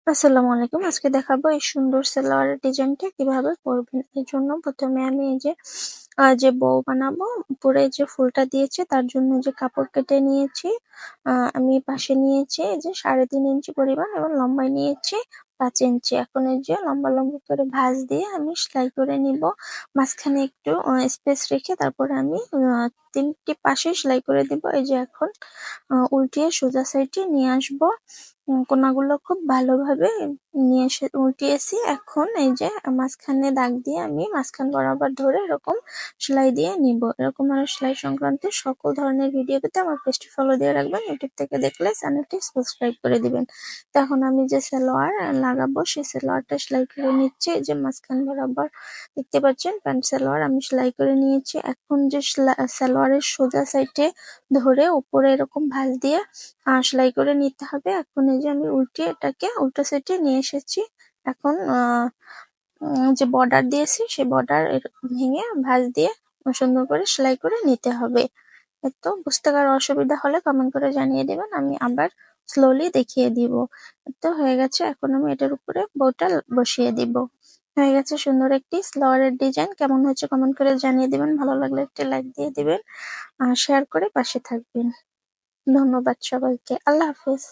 আসসালামু আলাইকুম। আজকে দেখাবো এই সুন্দর সালোয়ারের ডিজাইনটা কিভাবে করবেন। এই জন্য প্রথমে আমি এই যে বউ বানাবো, উপরে যে ফুলটা দিয়েছে তার জন্য যে কাপড় কেটে নিয়েছি। আমি পাশে নিয়েছি এই যে 3.5 ইঞ্চি পরিমাণ এবং লম্বায় নিয়েছি 5 ইঞ্চি। এখন এই যে লম্বা লম্বা করে ভাঁজ দিয়ে আমি সেলাই করে নিব। মাঝখানে একটু স্পেস রেখে তারপরে আমি 3টি পাশে সেলাই করে দিব। এই যে এখন উল্টিয়ে সোজা সাইডে নিয়ে আসবো। কোনাগুলো খুব ভালোভাবে নিয়ে এসে উল্টিয়েছি। এখন এই যে মাঝখানে দাগ দিয়ে আমি মাঝখান বরাবর ধরে এরকম সেলাই দিয়ে নিব। এরকম আরো সেলাই সংক্রান্ত সকল ধরনের ভিডিও পেতে আমার পেজটি ফলো দিয়ে রাখবেন। ইউটিউব থেকে দেখলে চ্যানেলটি সাবস্ক্রাইব করে দিবেন। তো এখন আমি যে সালোয়ার লাগাবো সেই সালোয়ারটা সেলাই করে নিচ্ছি। এই যে মাঝখান বরাবর দেখতে পাচ্ছেন প্যান্ট সালোয়ার আমি সেলাই করে নিয়েছি। এখন যে সালোয়ারের সোজা সাইডে ধরে উপরে এরকম ভাঁজ দিয়ে সেলাই করে নিতে হবে। এখন এই যে আমি উল্টিয়ে এটাকে উল্টো সাইডে নিয়ে এসেছি। এখন যে বর্ডার দিয়েছি সেই বর্ডার ভেঙে ভাঁজ দিয়ে সুন্দর করে সেলাই করে নিতে হবে। তো বুঝতে কারো অসুবিধা হলে কমেন্ট করে জানিয়ে দিবেন, আমি আবার স্লোলি দেখিয়ে দিব। তো হয়ে গেছে, এখন আমি এটার উপরে বউটা বসিয়ে দিব। হয়ে গেছে সুন্দর একটি সালোয়ারের ডিজাইন। কেমন হয়েছে কমেন্ট করে জানিয়ে দিবেন। ভালো লাগলে একটি লাইক দিয়ে দিবেন আর শেয়ার করে পাশে থাকবেন। ধন্যবাদ সবাইকে। আল্লাহ হাফেজ।